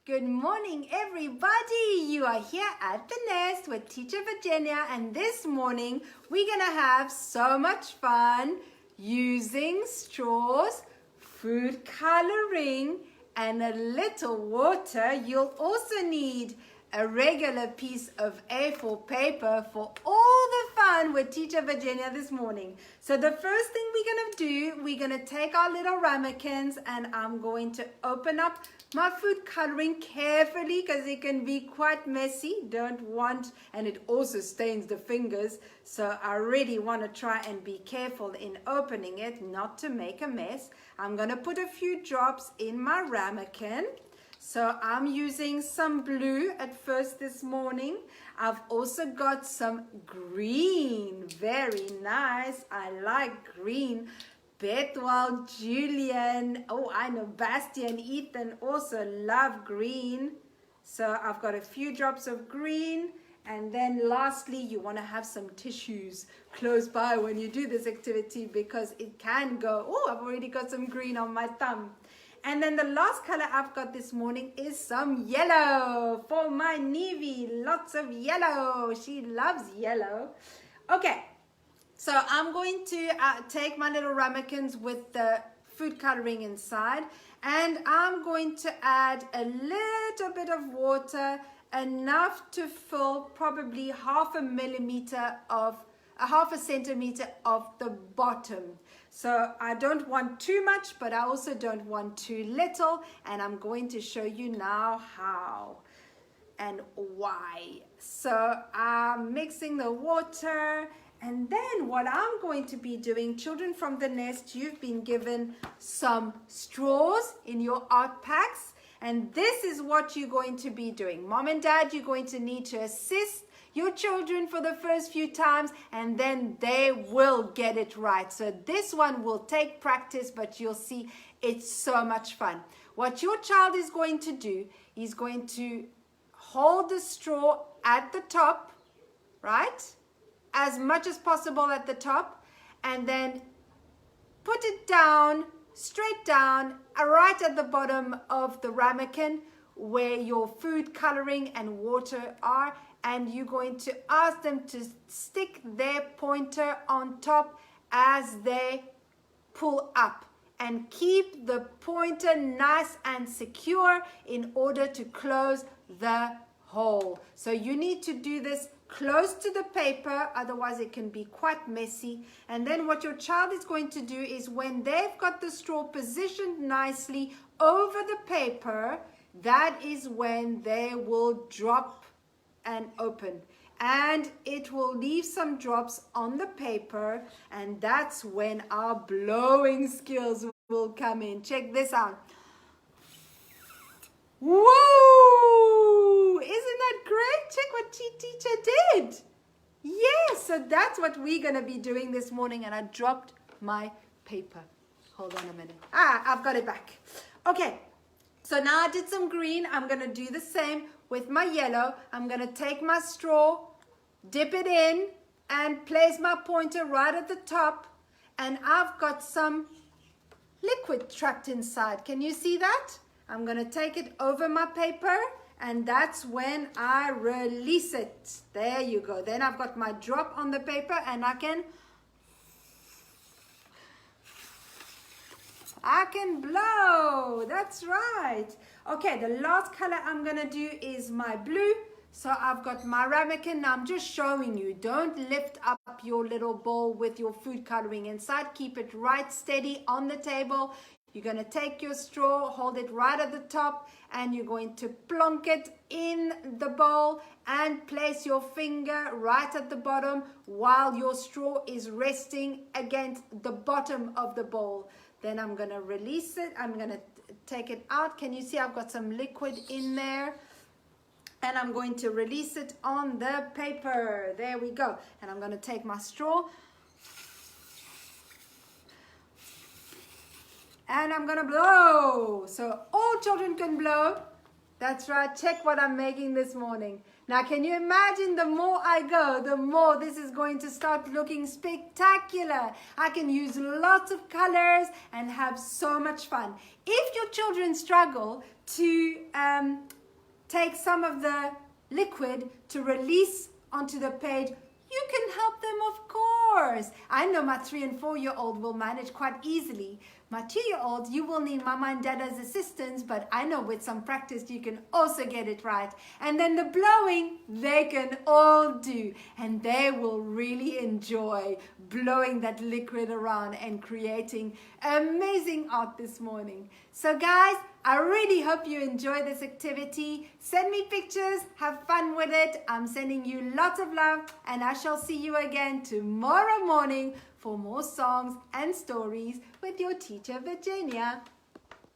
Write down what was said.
Good morning, everybody. You are here at the nest with Teacher Virginia, and this morning we're going to have so much fun using straws, food coloring, and a little water. You'll also need a regular piece of A4 paper for all the fun with Teacher Virginia this morning. So the first thing we're going to do, we're going to take our little ramekins, and I'm going to open up my food coloring carefully because it can be quite messy. And it also stains the fingers. So I really want to try and be careful in opening it, not to make a mess. I'm going to put a few drops in my ramekin. So I'm using some blue at first this morning. I've also got some green. Very nice. I like green. Bethwell, Julian, I know Bastian, Ethan also love green. So I've got a few drops of green. And then lastly, you want to have some tissues close by when you do this activity because it can go, I've already got some green on my thumb. And then the last color I've got this morning is some yellow for my Nevi. Lots of yellow. She loves yellow. Okay. So I'm going to take my little ramekins with the food coloring inside, and I'm going to add a little bit of water, enough to fill probably half a centimeter of the bottom. So I don't want too much, but I also don't want too little, and I'm going to show you now how and why. So I'm mixing the water. And then what I'm going to be doing, children from the nest, you've been given some straws in your art packs. And this is what you're going to be doing. Mom and Dad, you're going to need to assist your children for the first few times, and then they will get it right. So this one will take practice, but you'll see it's so much fun. What your child is going to do, he's going to hold the straw at the top, right? As much as possible at the top, and then put it down, straight down, right at the bottom of the ramekin where your food coloring and water are, and you're going to ask them to stick their pointer on top as they pull up, and keep the pointer nice and secure in order to close the hole. So you need to do this close to the paper, otherwise it can be quite messy. And then what your child is going to do is, when they've got the straw positioned nicely over the paper, that is when they will drop and open. And it will leave some drops on the paper, and that's when our blowing skills will come in. Check this out. Whoa! Isn't that great? Check what teacher did. Yes, so that's what we're going to be doing this morning, and I dropped my paper. Hold on a minute. I've got it back. Okay, so now I did some green. I'm going to do the same with my yellow. I'm going to take my straw, dip it in, and place my pointer right at the top, and I've got some liquid trapped inside. Can you see that? I'm going to take it over my paper, and that's when I release it. There you go. Then I've got my drop on the paper, and I can blow. That's right. Okay, the last color I'm going to do is my blue. So I've got my ramekin. Now I'm just showing you. Don't lift up your little bowl with your food coloring inside. Keep it right steady on the table. You're going to take your straw, hold it right at the top, and you're going to plonk it in the bowl and place your finger right at the bottom while your straw is resting against the bottom of the bowl. Then I'm going to release it. I'm going to take it out. Can you see I've got some liquid in there? And I'm going to release it on the paper. There we go. And I'm going to take my straw, and I'm gonna blow. So all children can blow. That's right. Check what I'm making this morning. Now, can you imagine, the more I go, the more this is going to start looking spectacular. I can use lots of colors and have so much fun. If your children struggle to take some of the liquid to release onto the page, you can help them, of course. I know my 3 and 4-year-old will manage quite easily. My 2-year-old, you will need mama and dada's assistance, but I know with some practice you can also get it right. And then the blowing, they can all do. And they will really enjoy blowing that liquid around and creating amazing art this morning. So guys, I really hope you enjoy this activity. Send me pictures, have fun with it. I'm sending you lots of love, and I shall see you again tomorrow morning for more songs and stories with your teacher, Virginia.